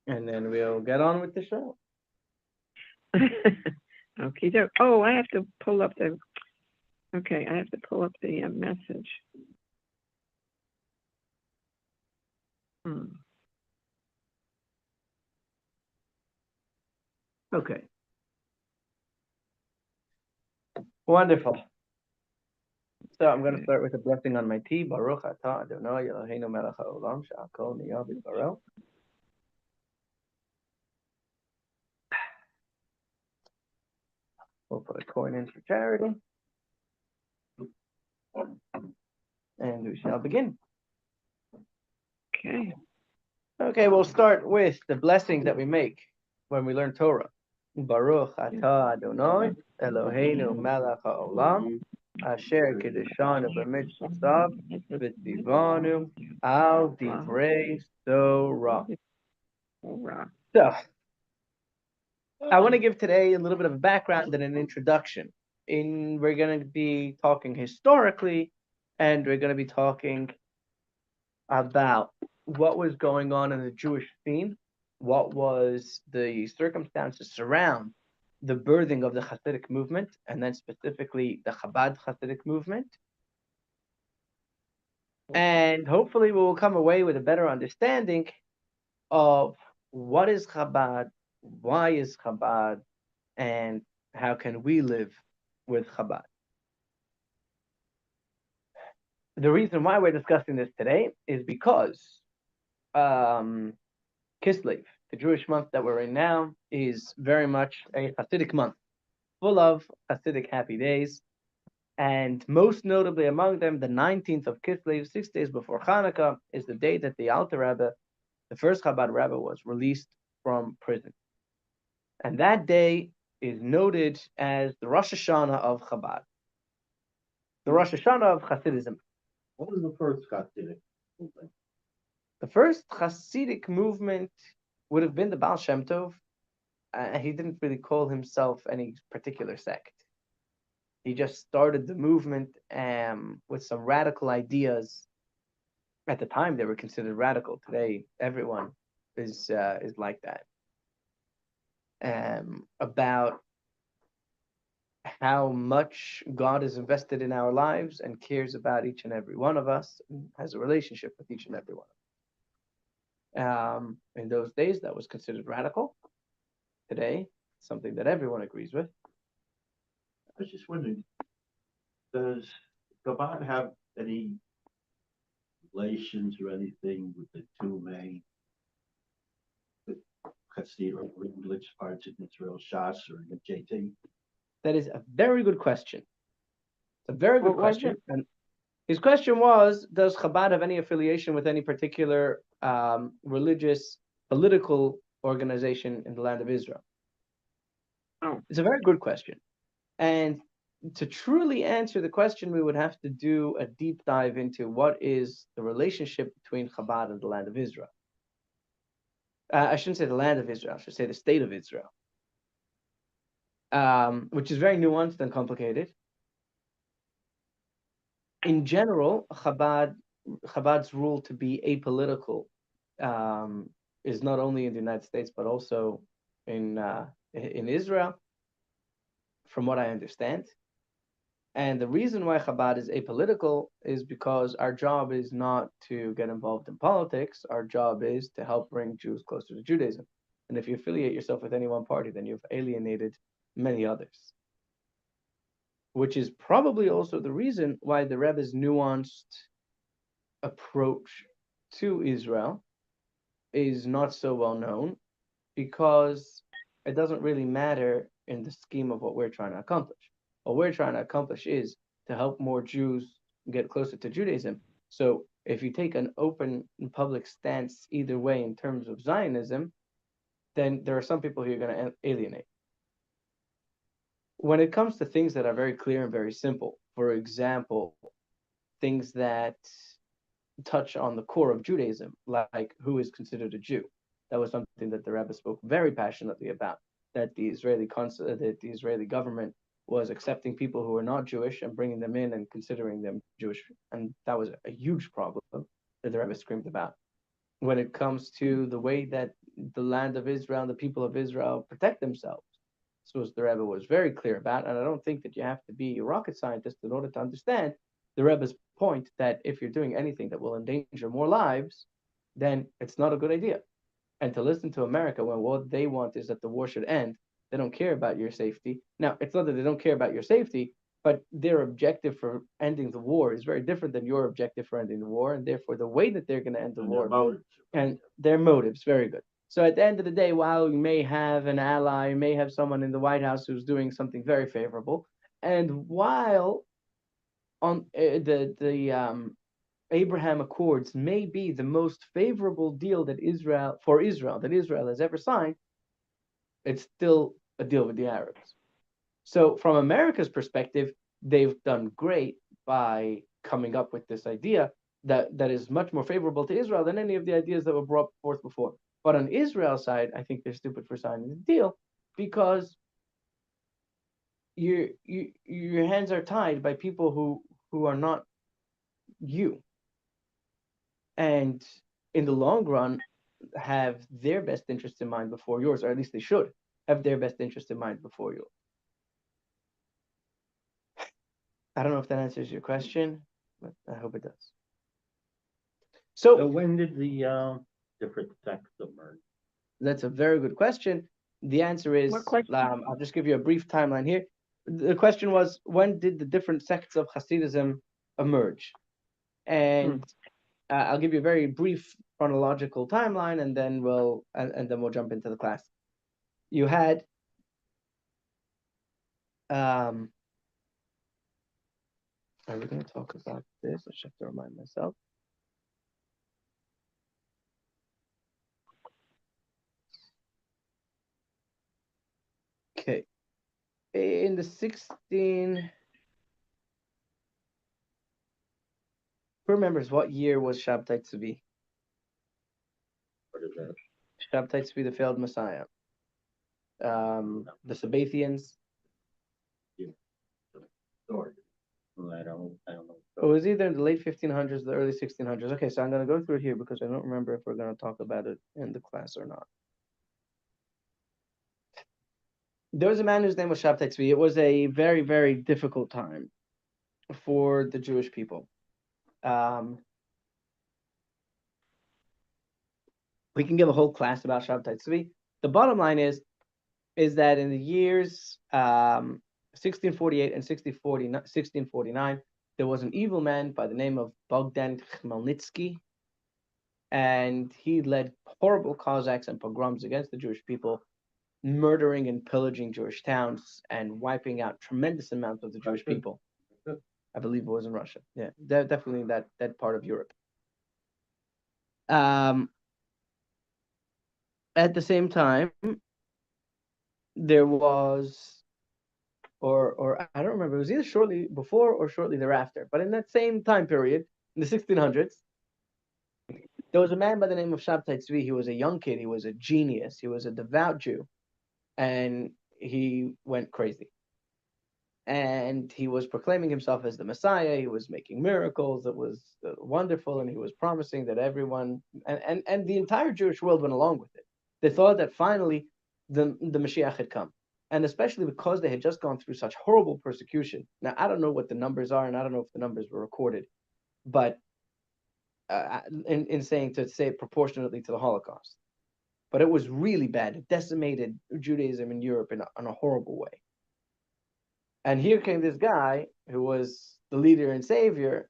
and then we'll get on with the show. Okay, doke. Oh, I have to pull up the. Okay, I have to pull up the message. Hmm. Okay, wonderful. So I'm going to Okay. start with a blessing on my tea. Baruch atah Adonai Eloheinu melech haolam she'akol niyah b'dvaro. We'll put a coin in for charity, and we shall begin. Okay. Okay, we'll start with the blessings that we make when we learn Torah. Baruch atah Adonai Eloheinu melech haolam asher kiddushanu b'mitzvotav v'tzivanu al divrei Torah. Hurrah. So, I want to give today a little bit of a background and an introduction. We're going to be talking historically, and we're going to be talking about what was going on in the Jewish scene, what was the circumstances surround the birthing of the Hasidic movement, and then specifically the Chabad Hasidic movement. And hopefully we will come away with a better understanding of what is Chabad, why is Chabad, and how can we live with Chabad. The reason why we're discussing this today is because Kislev, the Jewish month that we're in now, is very much a Hasidic month, full of Hasidic happy days, and most notably among them, the 19th of Kislev, 6 days before Hanukkah, is the day that the Alter Rebbe, the first Chabad Rebbe, was released from prison. And that day is noted as the Rosh Hashanah of Chabad, the Rosh Hashanah of Hasidism. What was the first Hasidic movement? The first Hasidic movement would have been the Baal Shem Tov. He didn't really call himself any particular sect. He just started the movement with some radical ideas. At the time, they were considered radical. Today, everyone is like that. About how much God is invested in our lives and cares about each and every one of us, and has a relationship with each and every one of us. In those days, that was considered radical. Today, something that everyone agrees with. I was just wondering, does Chabad have any relations or anything with the two main Hasidic or religious parts in Israel, Shas or JT? That is a very good question. It's a very good What was question. it? And his question was, does Chabad have any affiliation with any particular religious, political organization in the land of Israel? Oh, It's a very good question. And to truly answer the question, we would have to do a deep dive into what is the relationship between Chabad and the land of Israel. I shouldn't say the land of Israel, I should say the state of Israel, which is very nuanced and complicated. In general, Chabad's rule to be apolitical is not only in the United States but also in Israel, from what I understand. And the reason why Chabad is apolitical is because our job is not to get involved in politics. Our job is to help bring Jews closer to Judaism. And if you affiliate yourself with any one party, then you've alienated many others. Which is probably also the reason why the Rebbe's nuanced approach to Israel is not so well known, because it doesn't really matter in the scheme of what we're trying to accomplish. What we're trying to accomplish is to help more Jews get closer to Judaism. So if you take an open and public stance either way in terms of Zionism, then there are some people who you're going to alienate. When it comes to things that are very clear and very simple, for example, things that touch on the core of Judaism, like who is considered a Jew. That was something that the Rebbe spoke very passionately about, that the Israeli government was accepting people who were not Jewish and bringing them in and considering them Jewish. And that was a huge problem that the Rebbe screamed about. When it comes to the way that the land of Israel and the people of Israel protect themselves. So as the Rebbe was very clear about, and I don't think that you have to be a rocket scientist in order to understand the Rebbe's point that if you're doing anything that will endanger more lives, then it's not a good idea. And to listen to America when what they want is that the war should end, they don't care about your safety. Now, it's not that they don't care about your safety, but their objective for ending the war is very different than your objective for ending the war, and therefore the way that they're going to end the And war their motives. and their motives, very good. So at the end of the day, while you may have an ally, you may have someone in the White House who's doing something very favorable, and while on the Abraham Accords may be the most favorable deal that Israel has ever signed, it's still a deal with the Arabs. So from America's perspective, they've done great by coming up with this idea that is much more favorable to Israel than any of the ideas that were brought forth before. But on Israel's side, I think they're stupid for signing the deal because your hands are tied by people who are not you, and in the long run have their best interest in mind before yours, or at least they should have their best interest in mind before yours. I don't know if that answers your question, but I hope it does. So So when did the different sects emerge? that's a very good question. The answer is, What question? I'll just give you a brief timeline here. The question was, when did the different sects of Hasidism emerge? And I'll give you a very brief chronological timeline, and then we'll jump into the class. You had are we going to talk about this? I should have to remind myself. Okay. In the 16, who remembers what year was Shabtai Tzvi? What is that? Shabtai Tzvi, the failed Messiah. The Sabbathians. Story. I don't know. It was either in the late 1500s or the early 1600s. Okay, so I'm going to go through it here because I don't remember if we're going to talk about it in the class or not. There was a man whose name was Shabtai Tzvi. It was a very, very difficult time for the Jewish people. We can give a whole class about Shabtai Tzvi. The bottom line is that in the years 1648 and 1649, there was an evil man by the name of Bogdan Khmelnytsky, and he led horrible Cossacks and pogroms against the Jewish people, murdering and pillaging Jewish towns and wiping out tremendous amounts of the Jewish people. I believe it was in Russia. Yeah, definitely that part of Europe. At the same time, there was, or I don't remember, it was either shortly before or shortly thereafter, but in that same time period, in the 1600s, there was a man by the name of Shabtai Tzvi. He was a young kid. He was a genius. He was a devout Jew, and he went crazy. And he was proclaiming himself as the Messiah. He was making miracles. It was wonderful, and he was promising that everyone and the entire Jewish world went along with it. They thought that finally the Mashiach had come, and especially because they had just gone through such horrible persecution. Now, I don't know what the numbers are, and I don't know if the numbers were recorded, but in saying to say it proportionately to the Holocaust. But it was really bad. It decimated Judaism in Europe in a horrible way. And here came this guy who was the leader and savior.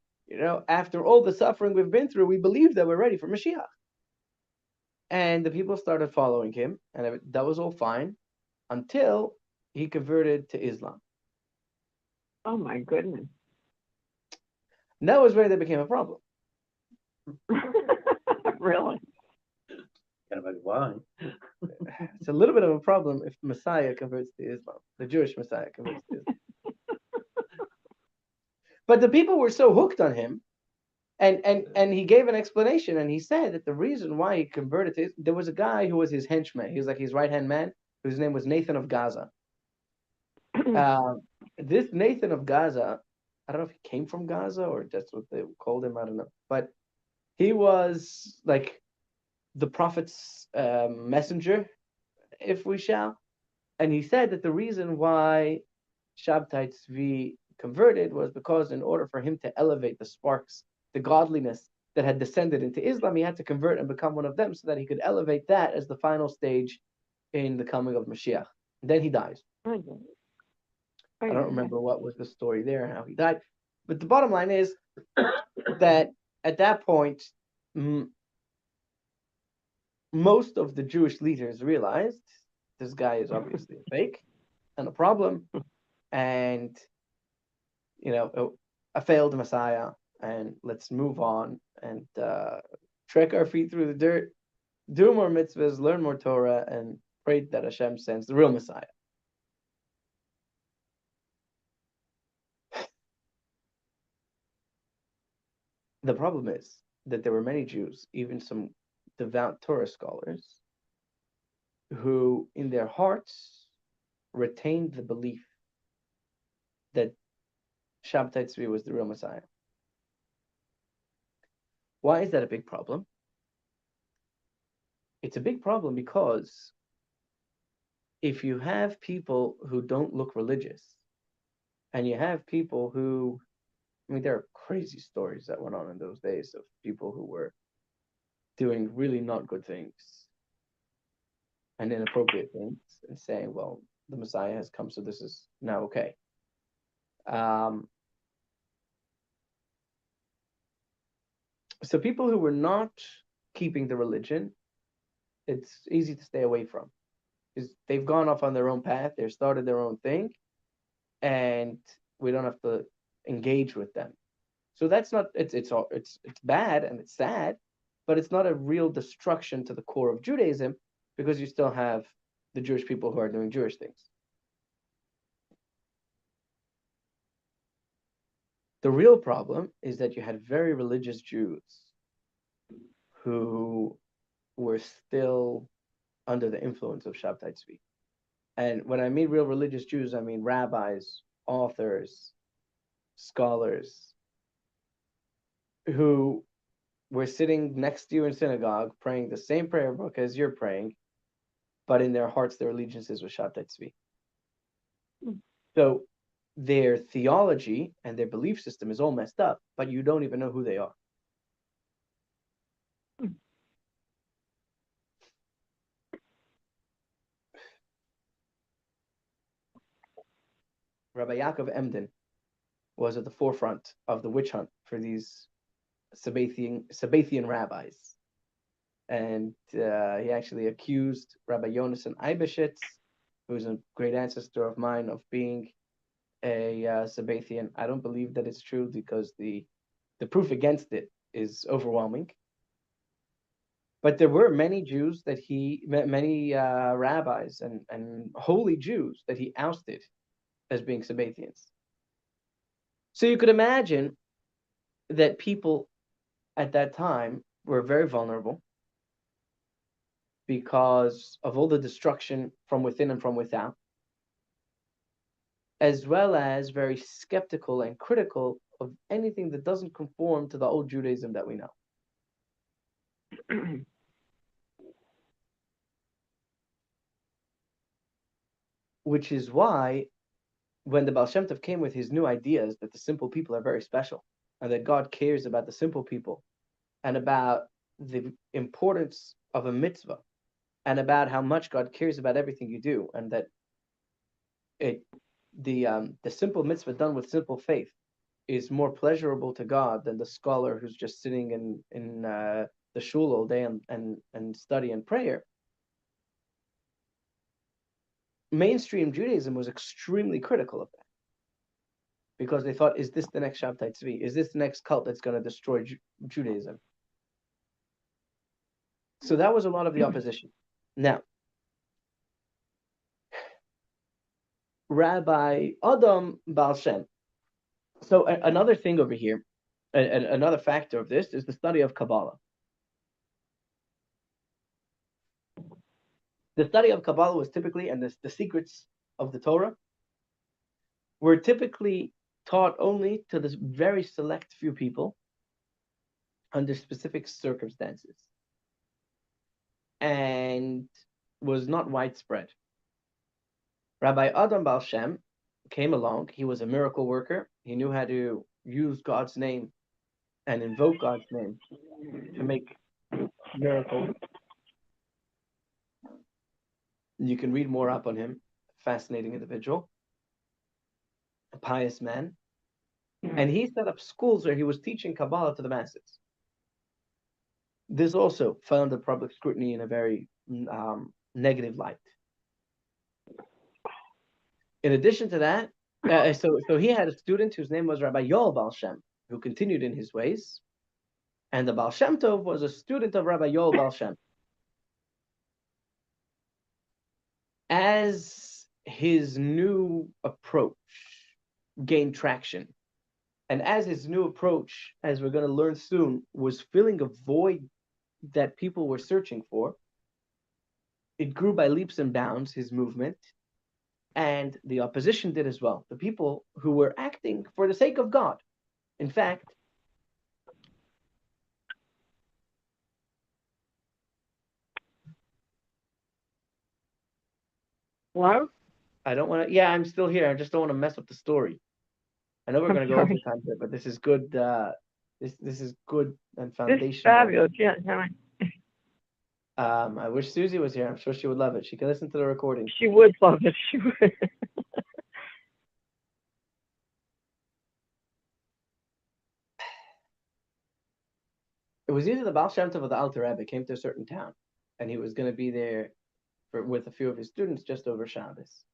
After all the suffering we've been through, we believe that we're ready for Mashiach. And the people started following him, and that was all fine until he converted to Islam. Oh my goodness. And that was where they became a problem. Really? Kind of like why? It's a little bit of a problem if Messiah converts to Islam, the Jewish Messiah converts to Islam. But the people were so hooked on him, and he gave an explanation, and he said that the reason why he converted to there was a guy who was his henchman. He was like his right-hand man, whose name was Nathan of Gaza. This Nathan of Gaza, I don't know if he came from Gaza or that's what they called him, I don't know. But he was like the prophet's messenger, if we shall. And he said that the reason why Shabtai Tzvi converted was because in order for him to elevate the sparks, the godliness that had descended into Islam, he had to convert and become one of them so that he could elevate that as the final stage in the coming of Mashiach. And then he dies. I don't remember what was the story there and how he died. But the bottom line is that at that point, most of the Jewish leaders realized this guy is obviously a fake and a problem, and a failed Messiah, and let's move on and trek our feet through the dirt, do more mitzvahs, learn more Torah, and pray that Hashem sends the real Messiah. The problem is that there were many Jews, even some devout Torah scholars, who in their hearts retained the belief that Shabtai Tzvi was the real Messiah. Why is that a big problem? It's a big problem because if you have people who don't look religious, and you have people who, there are crazy stories that went on in those days of people who were doing really not good things and inappropriate things and saying, well, the Messiah has come, so this is now okay. So people who were not keeping the religion, it's easy to stay away from, because they've gone off on their own path, they've started their own thing, and we don't have to engage with them. So that's not, it's bad and it's sad, but it's not a real destruction to the core of Judaism, because you still have the Jewish people who are doing Jewish things. The real problem is that you had very religious Jews who were still under the influence of Shabtai Tzvi. And when I mean real religious Jews, I mean rabbis, authors, scholars, who were sitting next to you in synagogue praying the same prayer book as you're praying, but in their hearts their allegiances with Shabtai Tzvi. So their theology and their belief system is all messed up, but you don't even know who they are. Rabbi Yaakov Emden was at the forefront of the witch hunt for these Sabbathian rabbis. And he actually accused Rabbi Yonasan Eibeshitz, who's a great ancestor of mine, of being a Sabbathian. I don't believe that it's true, because the proof against it is overwhelming. But there were many Jews that many rabbis and holy Jews that he ousted as being Sabbathians. So you could imagine that people at that time were very vulnerable because of all the destruction from within and from without, as well as very skeptical and critical of anything that doesn't conform to the old Judaism that we know. Which is why when the Baal Shem Tov came with his new ideas that the simple people are very special and that God cares about the simple people and about the importance of a mitzvah and about how much God cares about everything you do, and that the simple mitzvah done with simple faith is more pleasurable to God than the scholar who's just sitting in the shul all day and study and prayer. Mainstream Judaism was extremely critical of that, because they thought, is this the next Shabtai Tzvi? Is this the next cult that's going to destroy Judaism? So that was a lot of the opposition. Now, Rabbi Adam Baal Shem. So another thing over here, another factor of this is the study of Kabbalah. The study of Kabbalah was typically, and the secrets of the Torah were typically taught only to this very select few people under specific circumstances. and was not widespread. Rabbi Adam Baal Shem came along. He was a miracle worker. He knew how to use God's name and invoke God's name to make miracles. You can read more up on him. Fascinating individual, a pious man. And he set up schools where he was teaching Kabbalah to the masses. This also fell under public scrutiny in a very negative light. In addition to that, so he had a student whose name was Rabbi Yoel Baal Shem, who continued in his ways. And the Baal Shem Tov was a student of Rabbi Yoel Baal Shem. As his new approach gained traction, and as his new approach, as we're going to learn soon, was filling a void that people were searching for, it grew by leaps and bounds, his movement, and the opposition did as well. The people who were acting for the sake of God. In fact, Hello? I don't want to, yeah, I'm still here. I just don't want to mess up the story. I know we're I'm going to go over sorry. time here, but this is good. This is good and This is foundational. fabulous. Yeah, no, I wish Susie was here. I'm sure she would love it. She can listen to the recording. she would love it. She would. It was either the Baal Shem Tov or the Alter Rebbe came to a certain town, and he was going to be there with a few of his students just over Shabbos.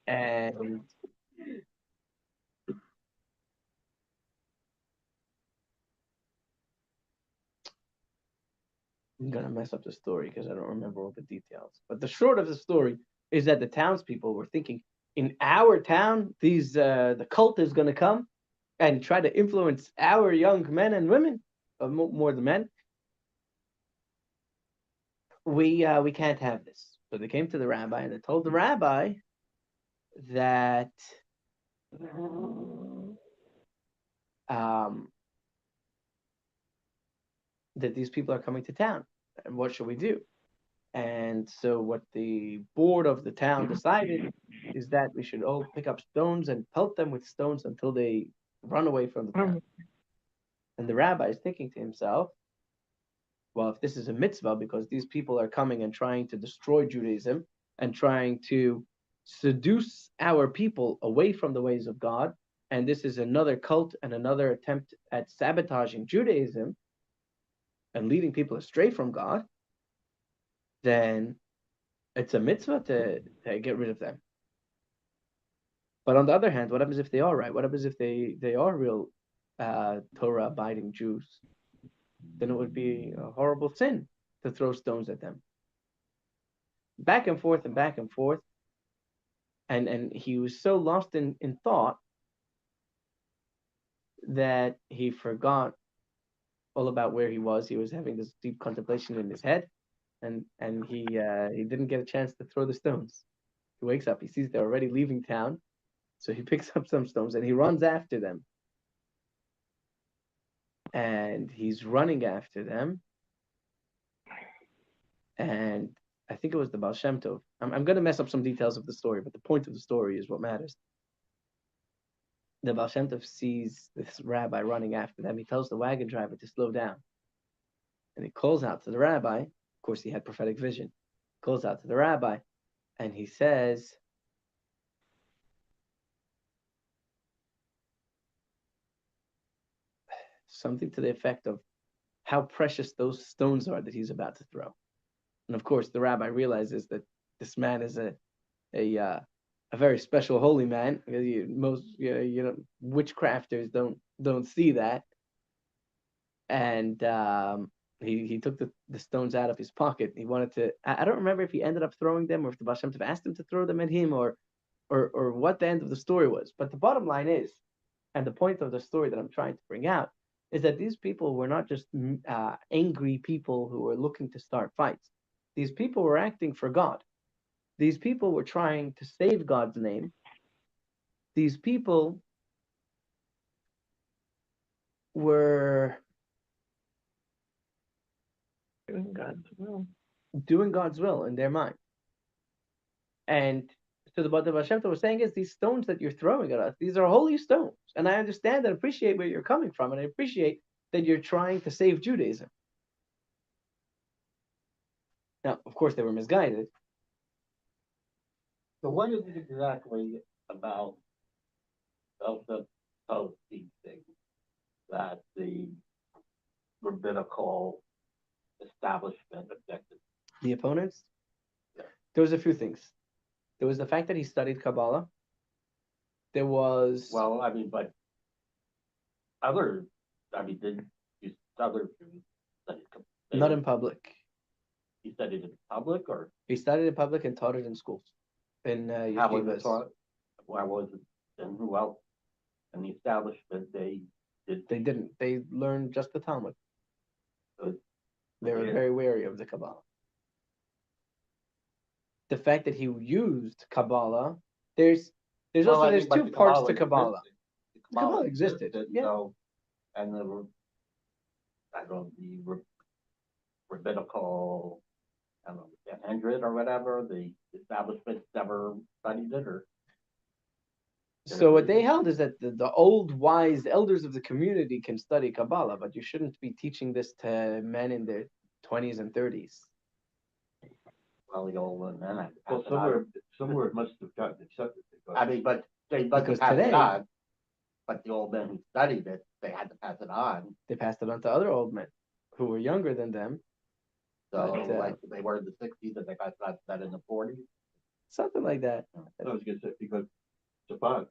And I'm going to mess up the story because I don't remember all the details. But the short of the story is that the townspeople were thinking, in our town, the cult is going to come and try to influence our young men and women, more the men. We can't have this. So they came to the rabbi and they told the rabbi that that these people are coming to town, and what should we do? And so what the board of the town decided is that we should all pick up stones and pelt them with stones until they run away from the town. And the rabbi is thinking to himself, well, if this is a mitzvah, because these people are coming and trying to destroy Judaism and trying to seduce our people away from the ways of God, and this is another cult and another attempt at sabotaging Judaism and leading people astray from God, then it's a mitzvah to get rid of them. But on the other hand, what happens if they are right? What happens if they are real Torah-abiding Jews? Then it would be a horrible sin to throw stones at them. Back and forth and back and forth. And he was so lost in thought that he forgot all about where he was. He was having this deep contemplation in his head, and he didn't get a chance to throw the stones. He wakes up, he sees they're already leaving town, so he picks up some stones and he runs after them. And he's running after them, and I think it was the Baal Shem Tov. I'm going to mess up some details of the story, but the point of the story is what matters. The Baal Shem Tov sees this rabbi running after them. He tells the wagon driver to slow down. And he calls out to the rabbi. Of course, he had prophetic vision. He calls out to the rabbi, and he says, something to the effect of how precious those stones are that he's about to throw. And of course, the rabbi realizes that this man is a very special holy man. Most witchcrafters don't see that. And he took the stones out of his pocket. He wanted to. I don't remember if he ended up throwing them or if the Baal Shem Tov asked him to throw them at him or what the end of the story was. But the bottom line is, and the point of the story that I'm trying to bring out, is that these people were not just angry people who were looking to start fights. These people were acting for God. These people were trying to save God's name. These people were Doing God's will. doing God's will in their mind. And so what the Baal Shem Tov was saying is these stones that you're throwing at us, these are holy stones. And I understand and appreciate where you're coming from, and I appreciate that you're trying to save Judaism. Now, of course, they were misguided. So what is it exactly about the policy thing that the rabbinical establishment objected? The opponents, Yeah. there was a few things. There was the fact that he studied Kabbalah. There was Well, I mean, but other, I mean, did you other Jews study? not in public. He studied in public, or He studied in public and taught it in schools, in how was it yeshivas. taught? Why was it? And who else? And the establishment, they did. They didn't. They learned just the Talmud. Good. They were Yeah. very wary of the Kabbalah. The fact that he used Kabbalah, there's Well, also I there's mean, but two the parts to Kabbalah. existed. The Kabbalah existed, yeah. So, and the, I don't know, the rabbinical, I don't know, 100 or whatever, the establishment never studied it, or So what they held is that the old wise elders of the community can study Kabbalah, but you shouldn't be teaching this to men in their 20s and 30s. well, the old one, then I. Well, somewhere it must have gotten accepted because. I mean, but they must Because have passed today- it on. But the old men who studied it, they had to pass it on. They passed it on to other old men who were younger than them, So, But, like, they were in the 60s and they got that in the 40s. something like that. I was gonna say, because Chabad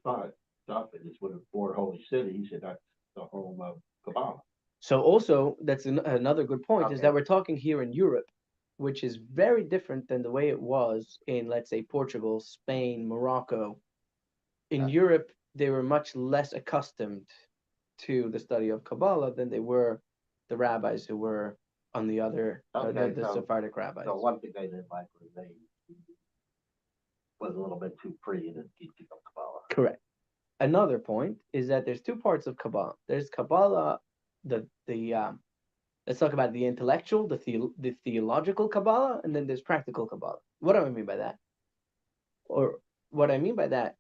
is one of the four holy cities, and that's the home of Kabbalah. So also, that's another good point, is Okay. that we're talking here in Europe, which is very different than the way it was in, let's say, Portugal, Spain, Morocco. In Yeah. Europe, they were much less accustomed to the study of Kabbalah than they were the rabbis who were on the other, Okay, the so- Sephardic rabbis. So one thing they didn't like was they was a little bit too free in his teaching of Kabbalah. Correct. Another point is that there's two parts of Kabbalah. There's Kabbalah, let's talk about the intellectual, the theological Kabbalah, and then there's practical Kabbalah. What do I mean by that? Or what I mean by that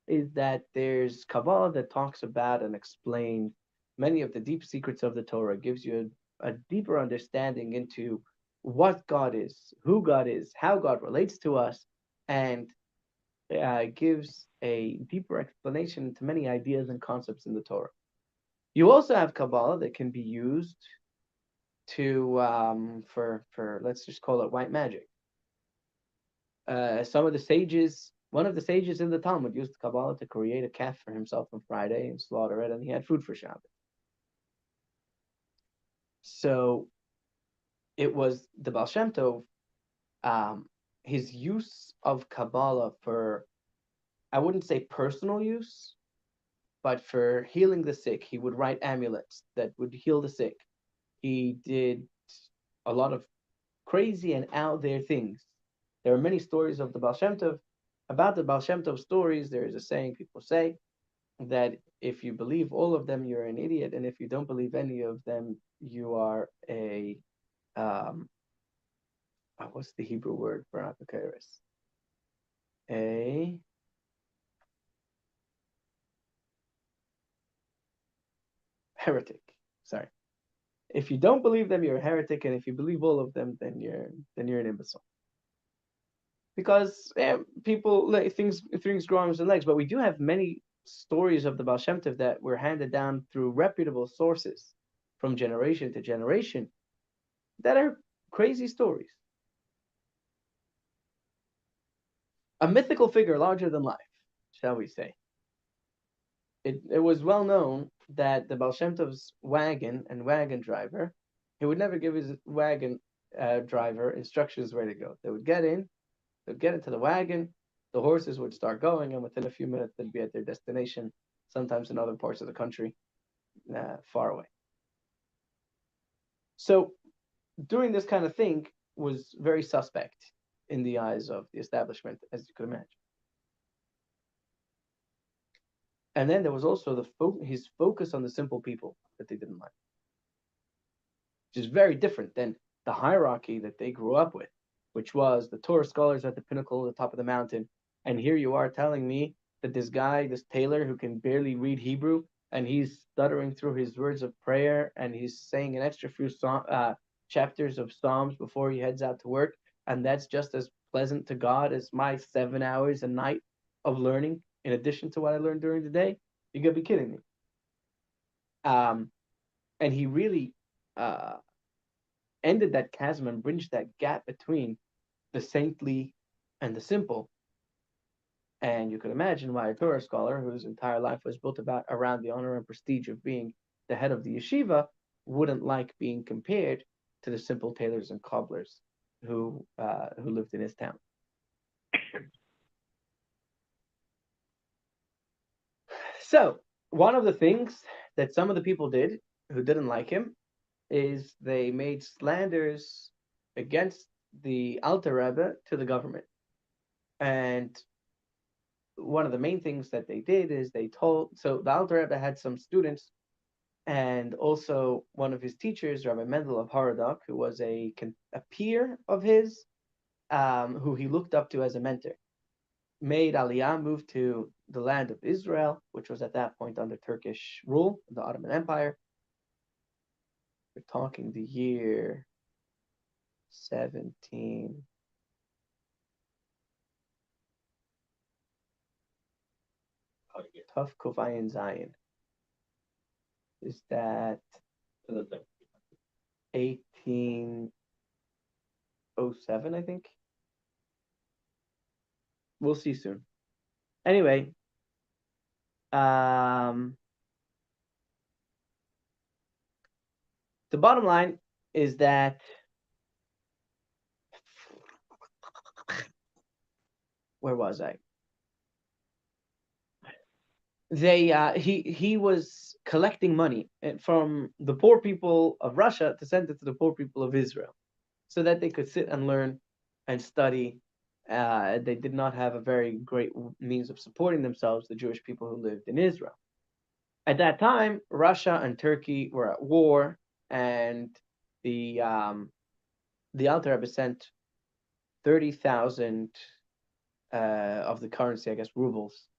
is that there's Kabbalah that talks about and explains many of the deep secrets of the Torah, gives you a deeper understanding into what God is, who God is, how God relates to us, and gives a deeper explanation to many ideas and concepts in the Torah. You also have Kabbalah that can be used to for let's just call it white magic. Some of the sages, one of the sages in the Talmud used Kabbalah to create a calf for himself on Friday and slaughter it, and he had food for Shabbat. So it was the Baal Shem Tov, his use of Kabbalah for, I wouldn't say personal use, but for healing the sick. He would write amulets that would heal the sick. He did a lot of crazy and out there things. There are many stories of the Baal Shem Tov. About the Baal Shem Tov stories, there is a saying people say that if you believe all of them, you're an idiot, and if you don't believe any of them, you are a what's the Hebrew word for apocalypse? A heretic. Sorry. If you don't believe them, you're a heretic, and if you believe all of them, then you're an imbecile. Because people like things grow arms and legs, but we do have many stories of the Baal Shem Tov that were handed down through reputable sources from generation to generation that are crazy stories. A mythical figure larger than life, shall we say. It was well known that the Baal Shem Tov's wagon and wagon driver, he would never give his wagon driver instructions where to go. They would get in, they'd get into the wagon, the horses would start going, and within a few minutes they'd be at their destination, sometimes in other parts of the country, far away. So doing this kind of thing was very suspect in the eyes of the establishment, as you could imagine. And then there was also his focus on the simple people that they didn't like. which is very different than the hierarchy that they grew up with, which was the Torah scholars at the pinnacle, at the top of the mountain. And here you are telling me that this guy, this tailor who can barely read Hebrew, and he's stuttering through his words of prayer, and he's saying an extra few chapters of Psalms before he heads out to work, and that's just as pleasant to God as my 7 hours a night of learning, in addition to what I learned during the day. You gotta be kidding me. And he really ended that chasm and bridged that gap between the saintly and the simple. And you could imagine why a Torah scholar whose entire life was built around the honor and prestige of being the head of the yeshiva wouldn't like being compared to the simple tailors and cobblers who lived in his town. So one of the things that some of the people did who didn't like him is they made slanders against the Alter Rebbe to the government. And one of the main things that they did is so the Alter Rebbe had some students, and also one of his teachers, Rabbi Mendel of Haradach, who was a peer of his, who he looked up to as a mentor, made Aliyah, moved to the land of Israel, which was at that point under Turkish rule, the Ottoman Empire. We're talking the year 17. Tough Kovayin Zion. Is that 1807, I think? We'll see soon. Anyway, the bottom line is that where was I? He was collecting money from the poor people of Russia to send it to the poor people of Israel, so that they could sit and learn and study. They did not have a very great means of supporting themselves, the Jewish people who lived in Israel. At that time, Russia and Turkey were at war, and the Alter Rebbe sent 30,000 of the currency, I guess, rubles,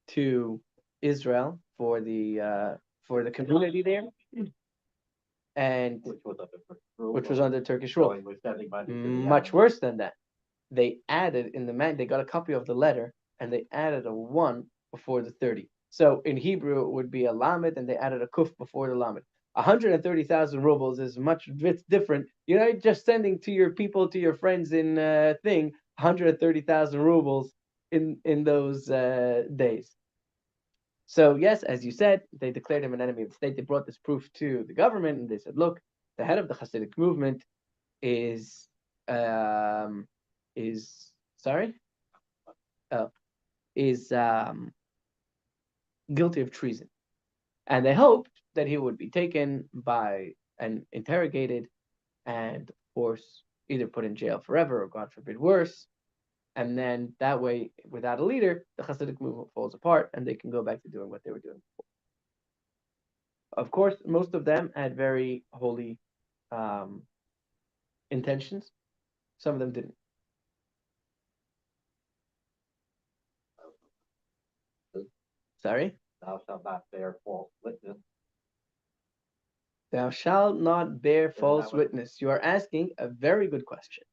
to Israel for the community there, and which was under Turkish rule. Much worse than that, they added they got a copy of the letter, and they added a 1 before the 30. So in Hebrew it would be a lamed, and they added a kuf before the lamed. 130,000 rubles is much different. You're not just sending to your people, to your friends in 130,000 rubles in those days. So yes, as you said, they declared him an enemy of the state. They brought this proof to the government, and they said, look, the head of the Hasidic movement is guilty of treason. And they hoped that he would be taken by and interrogated, and of course either put in jail forever or, God forbid, worse. And then that way, without a leader, the Hasidic movement falls apart and they can go back to doing what they were doing before. Of course, most of them had very holy intentions. Some of them didn't. Sorry? Thou shalt not bear false witness. Thou shalt not bear false witness. You are asking a very good question.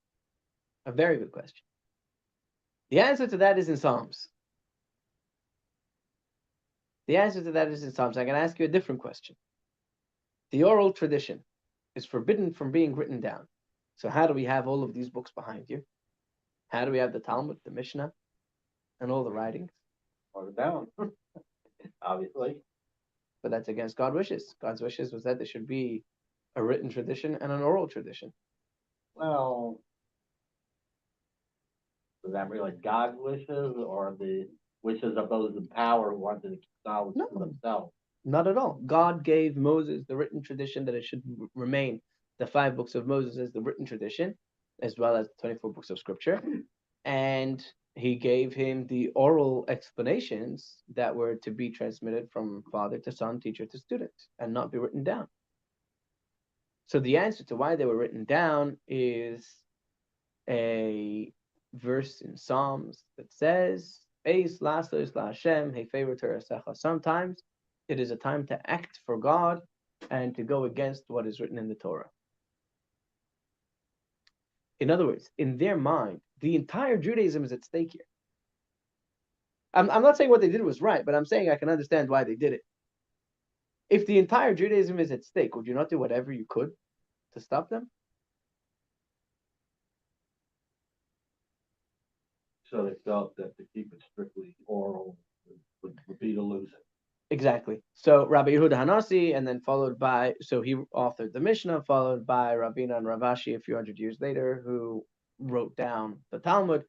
A very good question. The answer to that is in Psalms. The answer to that is in Psalms. I'm going to ask you a different question. The oral tradition is forbidden from being written down. So how do we have all of these books behind you? How do we have the Talmud, the Mishnah, and all the writings? Wrote it down, obviously. But that's against God's wishes. God's wishes was that there should be a written tradition and an oral tradition. Well, is that really God's wishes or the wishes of those in power who wanted to keep knowledge for themselves? Not at all. God gave Moses the written tradition that it should remain the 5 books of Moses as the written tradition, as well as the 24 books of Scripture. And he gave him the oral explanations that were to be transmitted from father to son, teacher to student, and not be written down. So the answer to why they were written down is a verse in Psalms that says, "Eis lasos la Hashem heferu terasecha." Sometimes it is a time to act for God and to go against what is written in the Torah. In other words, in their mind, the entire Judaism is at stake here. I'm not saying what they did was right, but I'm saying I can understand why they did it. If the entire Judaism is at stake, would you not do whatever you could to stop them? So they felt that to keep it strictly oral would be to lose it. Exactly. So Rabbi Yehuda Hanasi, and then followed by, so he authored the Mishnah, followed by Ravina and Ravashi a few hundred years later, who wrote down the Talmud.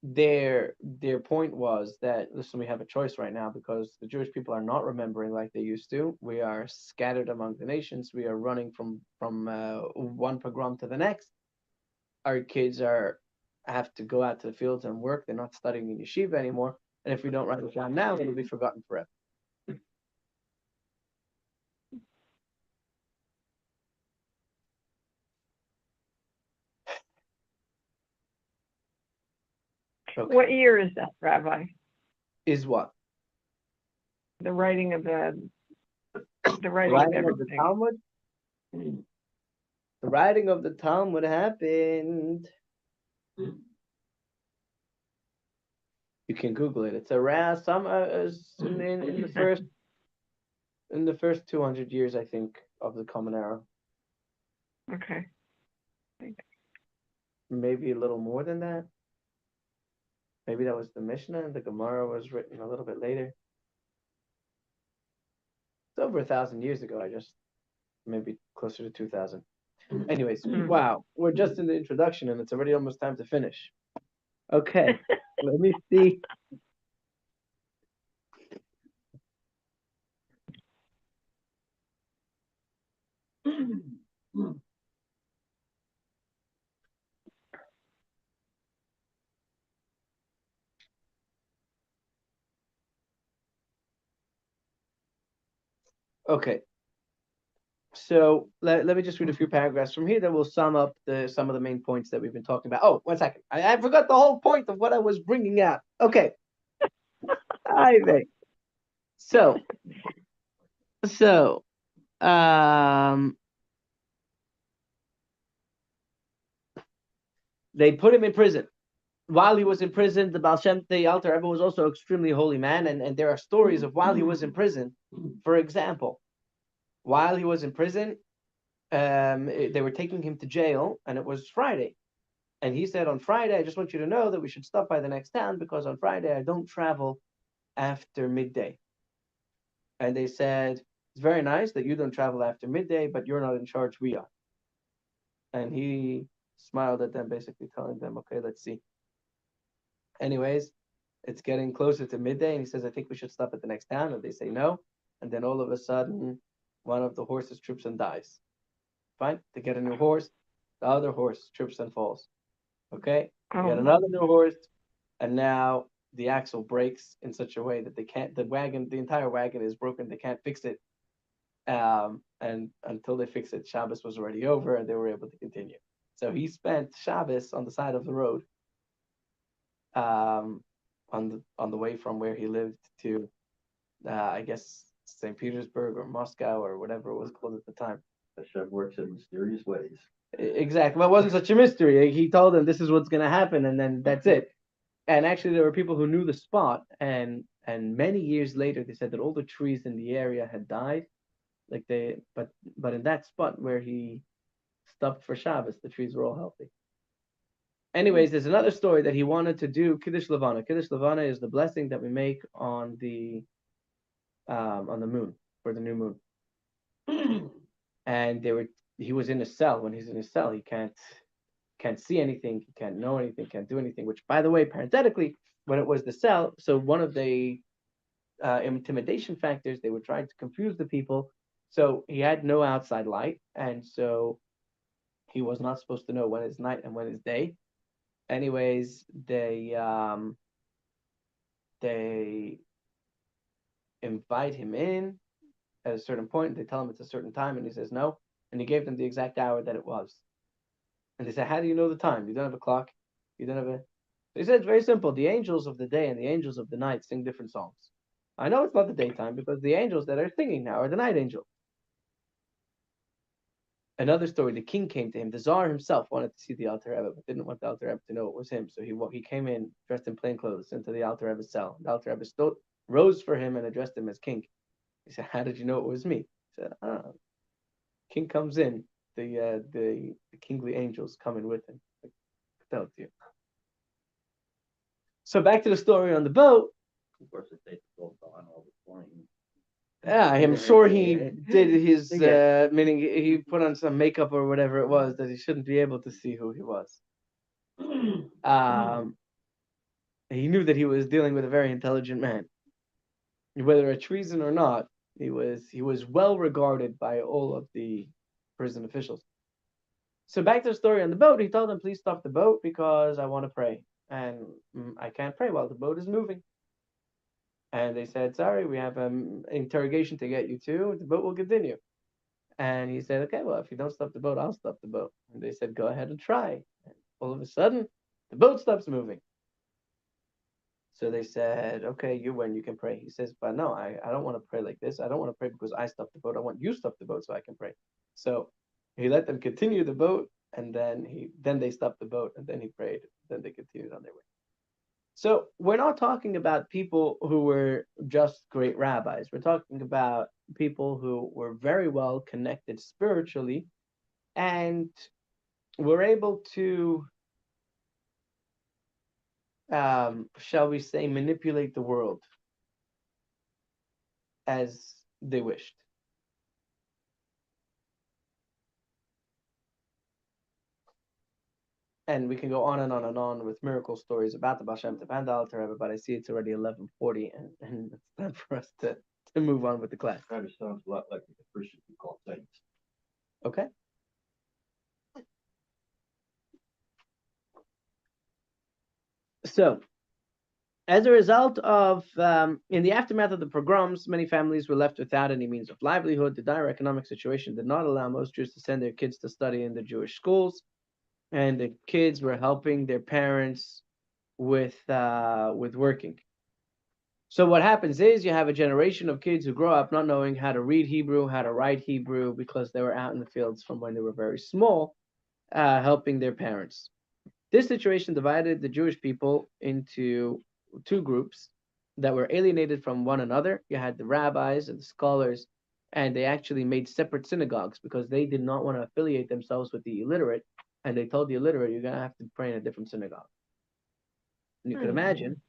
Their point was that, listen, we have a choice right now because the Jewish people are not remembering like they used to. We are scattered among the nations. We are running from one pogrom to the next. Our kids have to go out to the fields and work. They're not studying in yeshiva anymore. And if we don't write it down now, it'll be forgotten forever. Okay. What year is that, Rabbi? Is what? The writing of the The writing of writing of the everything. Talmud? The writing of the Talmud happened. You can Google it. It's around in the first 200 years, I think, of the Common Era. Okay. Maybe a little more than that. Maybe that was the Mishnah, and the Gemara was written a little bit later. It's over 1,000 years ago. Maybe closer to 2,000. Anyways, wow, we're just in the introduction, and it's already almost time to finish. Okay, let me see. Okay, so let me just read a few paragraphs from here that will sum up some of the main points that we've been talking about. Oh, 1 second. I forgot the whole point of what I was bringing out. Okay. I think. So, they put him in prison. While he was in prison, the Baal Shem, the Alter Rebbe, was also an extremely holy man, and there are stories of while he was in prison. For example, while he was in prison, they were taking him to jail, and it was Friday. And he said, on Friday, I just want you to know that we should stop by the next town because on Friday I don't travel after midday. And they said, it's very nice that you don't travel after midday, but you're not in charge, we are. And he smiled at them, basically telling them, okay, let's see. Anyways, it's getting closer to midday, and he says, I think we should stop at the next town. And they say no. And then all of a sudden, one of the horses trips and dies. Fine, they get a new horse. The other horse trips and falls. Okay, they get another new horse, and now the axle breaks in such a way that they can't. The entire wagon is broken. They can't fix it. And until they fix it, Shabbos was already over, and they were able to continue. So he spent Shabbos on the side of the road, on the way from where he lived to, I guess, St. Petersburg or Moscow or whatever it was called at the time. Hashem works in mysterious ways. Exactly. Well, it wasn't such a mystery. He told them this is what's going to happen, and then that's it. And actually, there were people who knew the spot, and many years later, they said that all the trees in the area had died. But in that spot where he stopped for Shabbos, the trees were all healthy. Anyways, there's another story that he wanted to do Kiddush Levana. Kiddush Levana is the blessing that we make on the moon, for the new moon. And he was in a cell. When he's in a cell, he can't see anything, he can't know anything, can't do anything. Which, by the way, parenthetically, when it was the cell, so one of the intimidation factors, they were trying to confuse the people. So he had no outside light, and so he was not supposed to know when it's night and when it's day. Anyways, they invite him in at a certain point. They tell him it's a certain time, and he says no. And he gave them the exact hour that it was. And they said, how do you know the time? You don't have a clock. You don't have a. They said it's very simple. The angels of the day and the angels of the night sing different songs. I know it's not the daytime because the angels that are singing now are the night angels. Another story, the king came to him. The Tsar himself wanted to see the Alter Rebbe, but didn't want the Alter Rebbe to know it was him. So he came in dressed in plain clothes into the Alter Rebbe's cell. The Alter Rebbe rose for him and addressed him as king. He said, "How did you know it was me?" He said, King comes in, the kingly angels coming with him. I tell it to you. So back to the story on the boat. Of course, if they go on all the flying. Yeah, I'm sure he did his, Yeah. meaning he put on some makeup or whatever it was that he shouldn't be able to see who he was. He knew that he was dealing with a very intelligent man. Whether a treason or not, he was well regarded by all of the prison officials. So back to the story on the boat, he told them, please stop the boat because I want to pray. And I can't pray while the boat is moving. And they said, sorry, we have an interrogation to get you to. The boat will continue. And he said, okay, well, if you don't stop the boat, I'll stop the boat. And they said, go ahead and try. And all of a sudden, the boat stops moving. So they said, okay, you win, you can pray. He says, but no, I don't want to pray like this. I don't want to pray because I stopped the boat. I want you to stop the boat so I can pray. So he let them continue the boat, and then they stopped the boat, and then he prayed. Then they continued on their way. So we're not talking about people who were just great rabbis. We're talking about people who were very well connected spiritually and were able to, shall we say, manipulate the world as they wished. And we can go on and on and on with miracle stories about the Baal Shem Tov and the Alter Rebbe, but I see it's already 11:40, and it's time for us to move on with the class. Kind of sounds a lot like the Christians we call saints. Okay? So, as a result of, in the aftermath of the pogroms, many families were left without any means of livelihood. The dire economic situation did not allow most Jews to send their kids to study in the Jewish schools, and the kids were helping their parents with working. So what happens is you have a generation of kids who grow up not knowing how to read Hebrew, how to write Hebrew, because they were out in the fields from when they were very small, helping their parents. This situation divided the Jewish people into two groups that were alienated from one another. You had the rabbis and the scholars, and they actually made separate synagogues because they did not want to affiliate themselves with the illiterate, and they told the illiterate, you're going to have to pray in a different synagogue. And you can imagine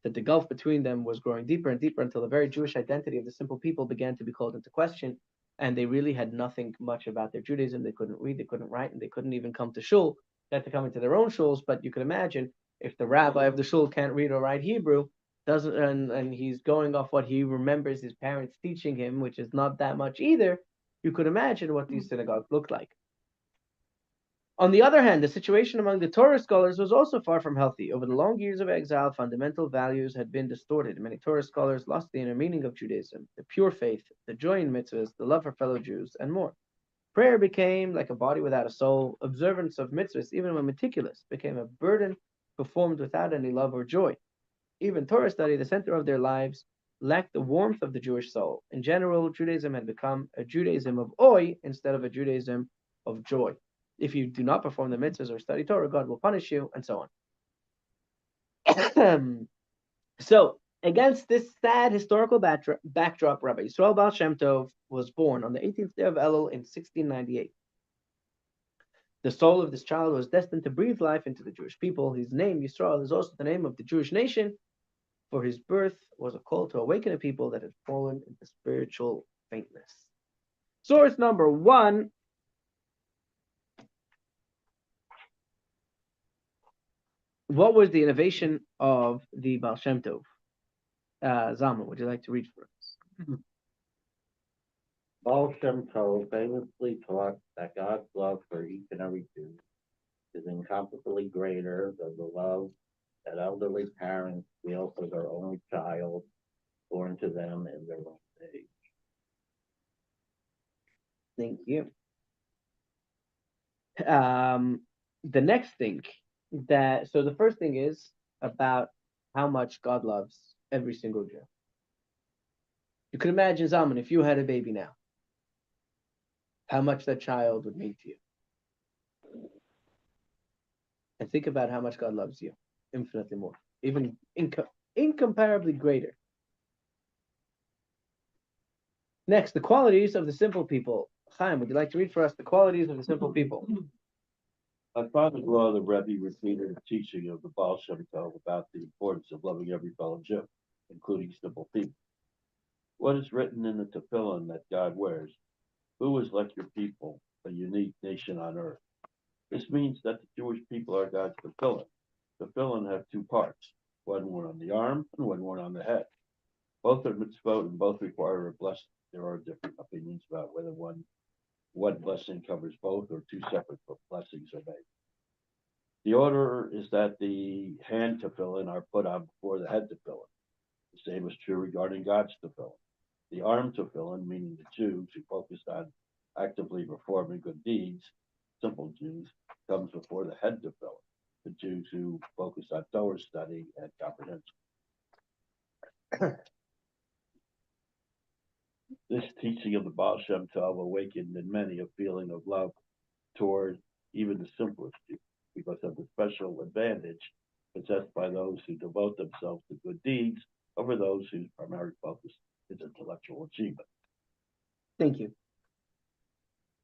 that the gulf between them was growing deeper and deeper until the very Jewish identity of the simple people began to be called into question, and they really had nothing much about their Judaism. They couldn't read, they couldn't write, and they couldn't even come to shul. They had to come into their own shuls, but you can imagine if the rabbi of the shul can't read or write Hebrew, doesn't and he's going off what he remembers his parents teaching him, which is not that much either, you could imagine what these synagogues looked like. On the other hand, the situation among the Torah scholars was also far from healthy. Over the long years of exile, fundamental values had been distorted. Many Torah scholars lost the inner meaning of Judaism, the pure faith, the joy in mitzvahs, the love for fellow Jews, and more. Prayer became like a body without a soul. Observance of mitzvahs, even when meticulous, became a burden performed without any love or joy. Even Torah study, the center of their lives, lacked the warmth of the Jewish soul. In general, Judaism had become a Judaism of oi instead of a Judaism of joy. If you do not perform the mitzvahs or study Torah, God will punish you, and so on. So, against this sad historical backdrop, Rabbi Yisrael Baal Shem Tov was born on the 18th day of Elul in 1698. The soul of this child was destined to breathe life into the Jewish people. His name, Yisrael, is also the name of the Jewish nation, for his birth was a call to awaken a people that had fallen into spiritual faintness. Source number one. What was the innovation of the Baal Shem Tov? Zalman, would you like to read for us? Baal Shem Tov famously taught that God's love for each and every Jew is incomparably greater than the love that elderly parents feel for their only child born to them in their own age. Thank you. The next thing so the first thing is about how much God loves every single Jew. You can imagine, Zalman, if you had a baby now, how much that child would mean to you. And think about how much God loves you, infinitely more, even incomparably greater. Next, the qualities of the simple people. Chaim, would you like to read for us the qualities of the simple people? My father-in-law, the Rebbe, repeated a teaching of the Baal Shem Tov about the importance of loving every fellow Jew, including simple people. What is written in the tefillin that God wears? Who is like your people, a unique nation on earth? This means that the Jewish people are God's tefillin. Tefillin have two parts, one worn on the arm and one worn on the head. Both are mitzvot and both require a blessing. There are different opinions about whether one blessing covers both or two separate blessings are made. The order is that the hand tefillin are put on before the head tefillin. The same is true regarding God's tefillin. The arm tefillin, meaning the Jews who focused on actively performing good deeds, simple Jews, comes before the head tefillin, the Jews who focus on Torah study and comprehension. This teaching of the Baal Shem Tov awakened in many a feeling of love toward even the simplest Jew, because of the special advantage possessed by those who devote themselves to good deeds over those whose primary focus is intellectual achievement. Thank you.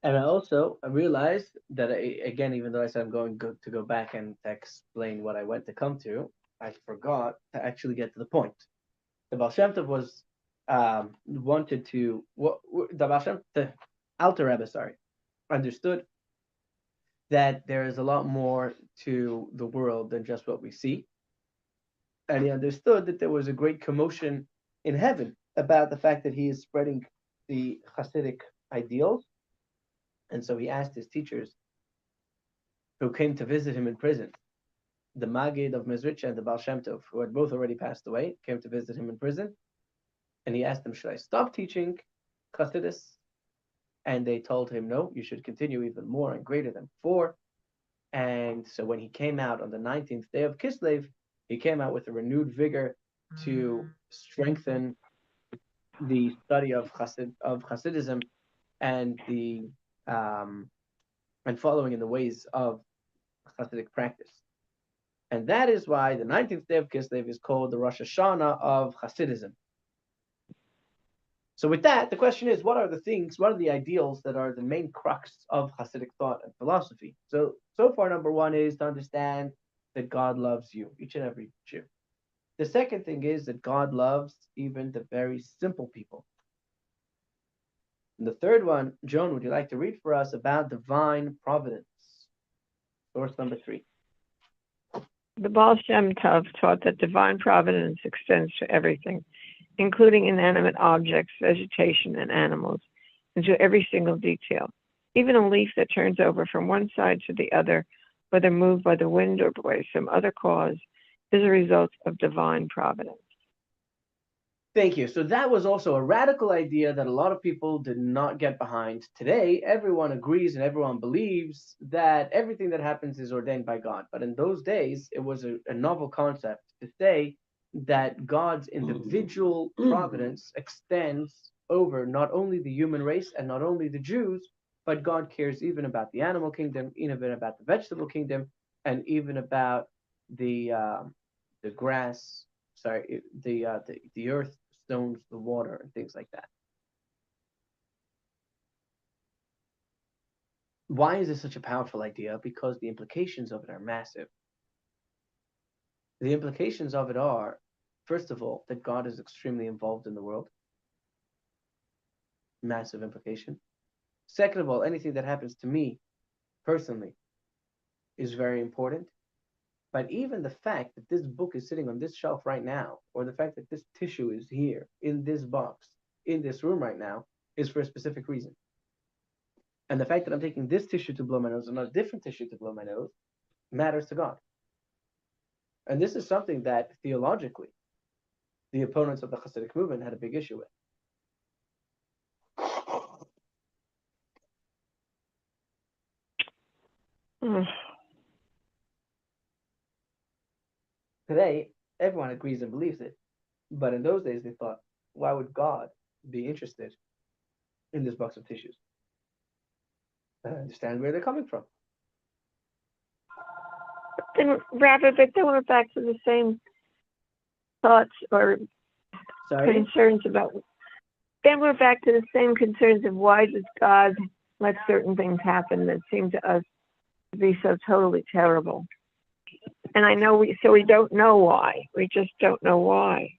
And I realized that, again, even though I said I'm going to go back and to explain what I went to come to, I forgot to actually get to the point. The Baal Shem Tov was wanted to the Baal Shem, the Alter Rebbe, understood that there is a lot more to the world than just what we see, and he understood that there was a great commotion in heaven about the fact that he is spreading the Hasidic ideals, and so he asked his teachers who came to visit him in prison, the Maggid of Mezritch and the Baal Shem Tov, who had both already passed away, came to visit him in prison. And he asked them, should I stop teaching Chassidus? And they told him, no, you should continue even more and greater than before. And so when he came out on the 19th day of Kislev, he came out with a renewed vigor to strengthen the study of Hasidism and and following in the ways of Hasidic practice. And that is why the 19th day of Kislev is called the Rosh Hashanah of Hasidism. So with that, the question is, what are the ideals that are the main crux of Hasidic thought and philosophy? So far, number one is to understand that God loves you, each and every Jew. The second thing is that God loves even the very simple people. And the third one, Joan, would you like to read for us about divine providence? Source number 3. The Baal Shem Tov taught that divine providence extends to everything, including inanimate objects, vegetation, and animals, and to every single detail. Even a leaf that turns over from one side to the other, whether moved by the wind or by some other cause, is a result of divine providence. Thank you. So that was also a radical idea that a lot of people did not get behind. Today, everyone agrees and everyone believes that everything that happens is ordained by God. But in those days, it was a novel concept to say that God's individual providence extends over not only the human race and not only the Jews, but God cares even about the animal kingdom, even about the vegetable kingdom, and even about the grass, the earth, stones, the water, and things like that. Why is this such a powerful idea? Because the implications of it are massive. The implications of it are, first of all, that God is extremely involved in the world. Massive implication. Second of all, anything that happens to me personally is very important. But even the fact that this book is sitting on this shelf right now, or the fact that this tissue is here in this box, in this room right now, is for a specific reason. And the fact that I'm taking this tissue to blow my nose and not a different tissue to blow my nose matters to God. And this is something that theologically, the opponents of the Hasidic movement had a big issue with. Today, everyone agrees and believes it. But in those days, they thought, why would God be interested in this box of tissues? I understand where they're coming from. Then, Rabbi, but then we're back to the same thoughts or Sorry? concerns about. Then we're back to the same concerns of why does God let certain things happen that seem to us to be so totally terrible. And I know we don't know why. We just don't know why.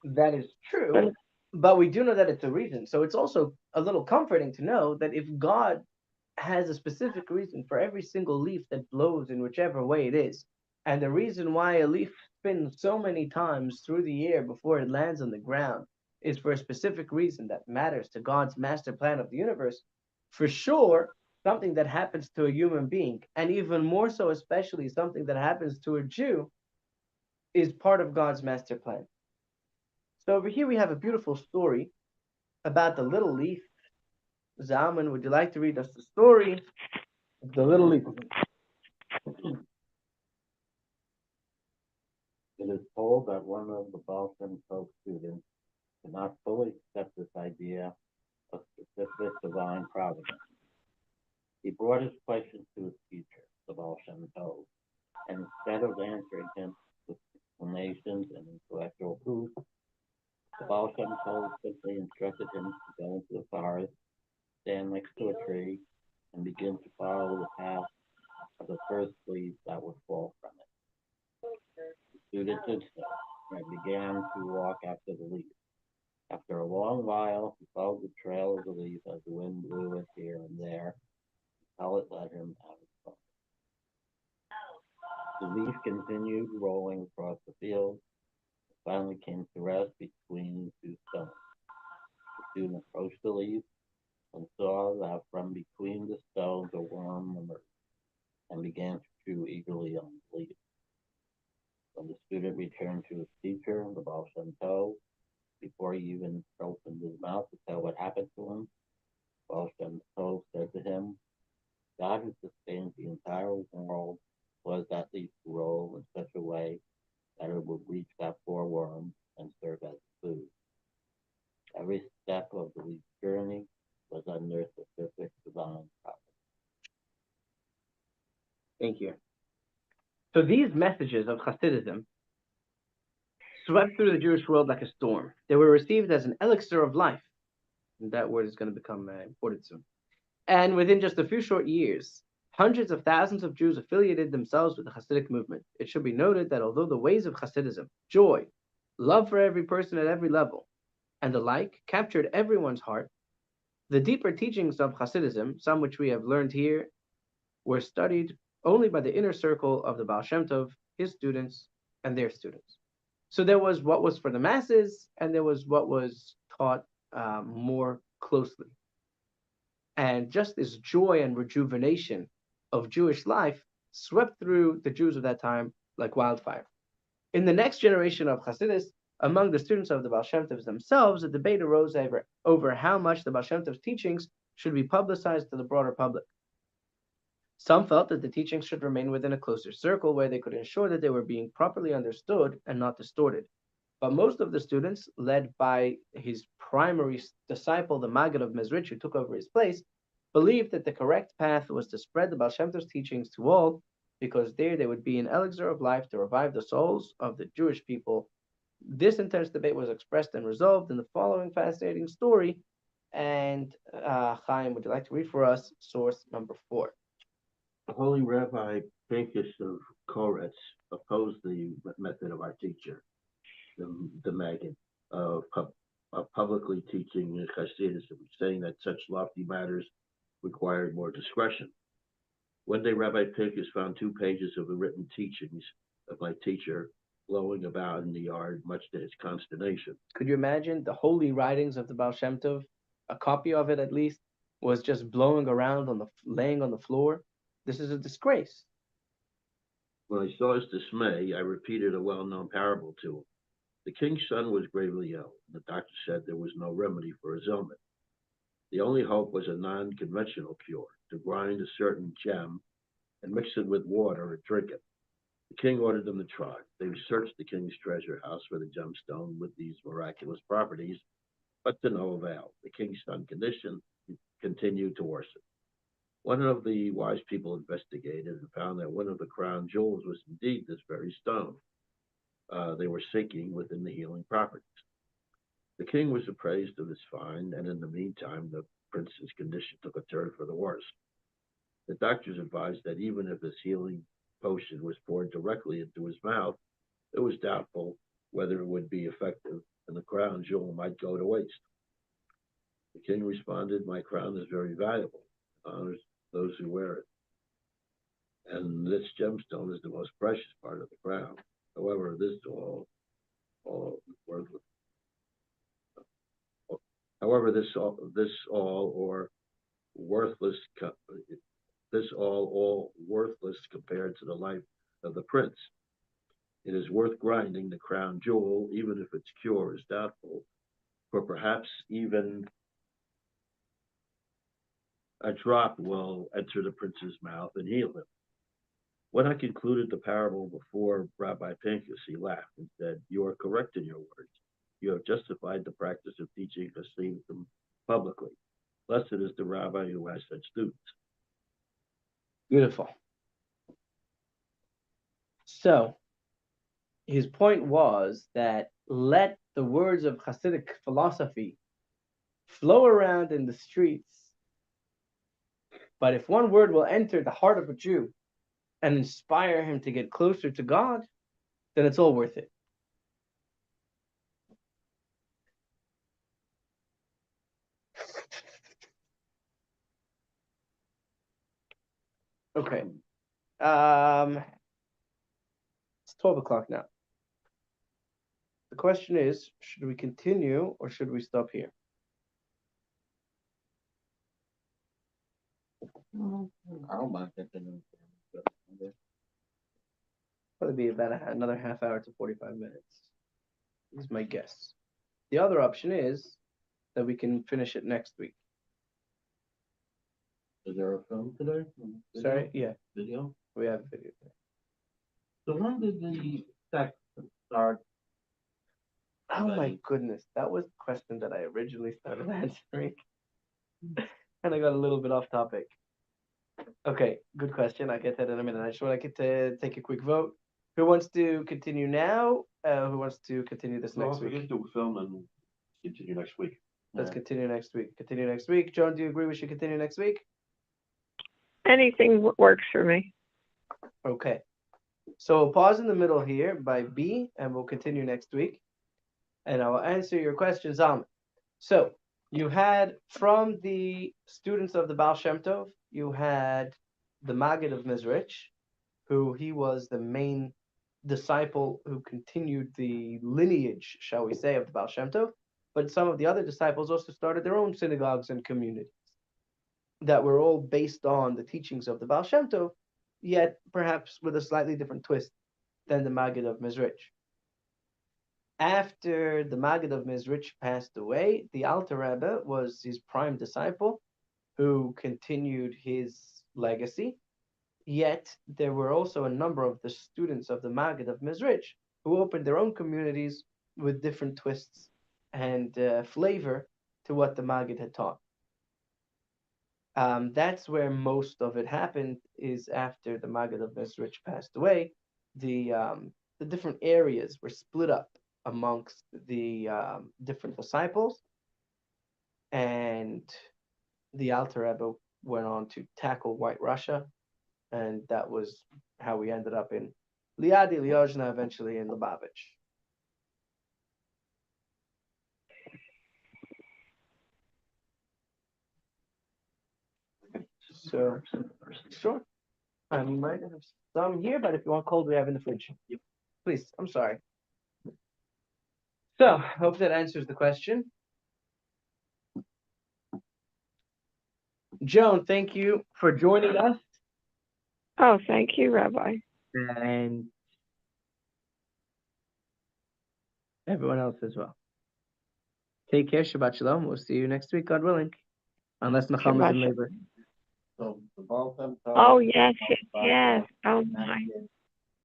That is true, But but we do know that it's a reason. So it's also a little comforting to know that if God has a specific reason for every single leaf that blows in whichever way it is, and the reason why a leaf spins so many times through the air before it lands on the ground is for a specific reason that matters to God's master plan of the universe, for sure, something that happens to a human being, and even more so, especially something that happens to a Jew, is part of God's master plan. So over here we have a beautiful story about the little leaf. Zalman, would you like to read us the story of the little leaf? It is told that one of the Baal Shem Tov students could not fully accept this idea of specific divine providence. He brought his questions to his teacher, the Baal Shem Tov, and instead of answering him with explanations and intellectual proof, the Baal Shem Tov simply instructed him to go into the forest, stand next to a tree, and begin to follow the path of the first leaf that would fall from it. The student did so, and began to walk after the leaf. After a long while, he followed the trail of the leaf as the wind blew it here and there, until it led him out of sight. The leaf continued rolling across the field, and finally came to rest between two stones. The student approached the leaf and saw that from between the stones a worm emerged and began to chew eagerly on the leaf. When the student returned to his teacher, the Baal Shem Tov, before he even opened his mouth to tell what happened to him, Baal Shem Tov said to him, God who sustains the entire world caused that leaf to roll in such a way that it would reach that poor worm and serve as food. Every step of the leaf's journey was under specific divine providence. Thank you. So these messages of Hasidism swept through the Jewish world like a storm. They were received as an elixir of life. And that word is going to become important soon. And within just a few short years, hundreds of thousands of Jews affiliated themselves with the Hasidic movement. It should be noted that although the ways of Hasidism, joy, love for every person at every level, and the like, captured everyone's heart, the deeper teachings of Hasidism, some which we have learned here, were studied only by the inner circle of the Baal Shem Tov, his students, and their students. So there was what was for the masses, and there was what was taught more closely. And just this joy and rejuvenation of Jewish life swept through the Jews of that time like wildfire. In the next generation of Hasidus, among the students of the Baal Shem Tovs themselves, a debate arose over how much the Baal Shem Tov's teachings should be publicized to the broader public. Some felt that the teachings should remain within a closer circle where they could ensure that they were being properly understood and not distorted. But most of the students, led by his primary disciple, the Maggid of Mezrich, who took over his place, believed that the correct path was to spread the Baal Shem Tov's teachings to all, because there they would be an elixir of life to revive the souls of the Jewish people. This intense debate was expressed and resolved in the following fascinating story. And Chaim, would you like to read for us source number 4? The Holy Rabbi Pinkus of Koretz opposed the method of our teacher, the Maggid, of publicly teaching Hasidism, saying that such lofty matters required more discretion. One day, Rabbi Pinkus found 2 pages of the written teachings of my teacher blowing about in the yard, much to his consternation. Could you imagine the holy writings of the Baal Shem Tov, a copy of it at least, was just blowing around laying on the floor? This is a disgrace. When I saw his dismay, I repeated a well-known parable to him. The king's son was gravely ill, and the doctor said there was no remedy for his ailment. The only hope was a non-conventional cure, to grind a certain gem and mix it with water and drink it. The king ordered them to try. They searched the king's treasure house for the gemstone with these miraculous properties, but to no avail. The king's son condition continued to worsen. One of the wise people investigated and found that one of the crown jewels was indeed this very stone they were seeking within the healing properties. The king was appraised of his find, and in the meantime, the prince's condition took a turn for the worse. The doctors advised that even if his healing potion was poured directly into his mouth, it was doubtful whether it would be effective, and the crown jewel might go to waste. The king responded, "My crown is very valuable, honors those who wear it, and this gemstone is the most precious part of the crown. However, all worthless. However, this all or worthless, all worthless compared to the life of the prince. It is worth grinding the crown jewel, even if its cure is doubtful, for perhaps even a drop will enter the prince's mouth and heal him." When I concluded the parable before Rabbi Pinkus, he laughed and said, "You are correct in your words. You have justified the practice of teaching Hasidim publicly. Blessed is the rabbi who has such students." Beautiful. So his point was that let the words of Hasidic philosophy flow around in the streets, but if one word will enter the heart of a Jew and inspire him to get closer to God, then it's all worth it. Okay. It's 12 o'clock now. The question is, should we continue or should we stop here? I don't mind continuing. Probably be about another half hour to 45 minutes, is my guess. The other option is that we can finish it next week. Is there a film today? Sorry? Yeah, Video? we have a video today. So when did the sex start? Oh my goodness, that was the question that I originally started answering. And I got a little bit off topic. Okay, good question. I'll get that in a minute. I just want to take a quick vote. Who wants to continue now? Who wants to continue this next We week? can do a film and continue next week. Let's continue next week. Continue next week. Joan, do you agree we should continue next week? Anything works for me. Okay. So we'll pause in the middle here by B, and we'll continue next week. And I will answer your questions on it. So you had, from the students of the Baal Shem Tov, you had the Maggid of Mizrich, who he was the main disciple who continued the lineage, shall we say, of the Baal Shem Tov. But some of the other disciples also started their own synagogues and communities that were all based on the teachings of the Baal Shem Tov, yet perhaps with a slightly different twist than the Maggid of Mizrich. After the Maggid of Mizrich passed away, the Alter Rebbe was his prime disciple who continued his legacy. Yet there were also a number of the students of the Maggid of Mizrich who opened their own communities with different twists and flavor to what the Maggid had taught. That's where most of it happened, is after the Maggid of Mizrich passed away. The different areas were split up amongst the different disciples, and the Alter Rebbe went on to tackle White Russia, and that was how we ended up in Liadi, Lyozhna, eventually in Lubavitch. So, sure. I might have some here, but if you want cold, we have in the fridge. Yep. Please, I'm sorry. So, hope that answers the question. Joan, thank you for joining us. Oh, thank you, Rabbi. And everyone else as well. Take care, Shabbat Shalom. We'll see you next week, God willing. Unless Nacham is in labor. So the Baal Shem Tov. Oh, yes, yes, yes. Oh, my.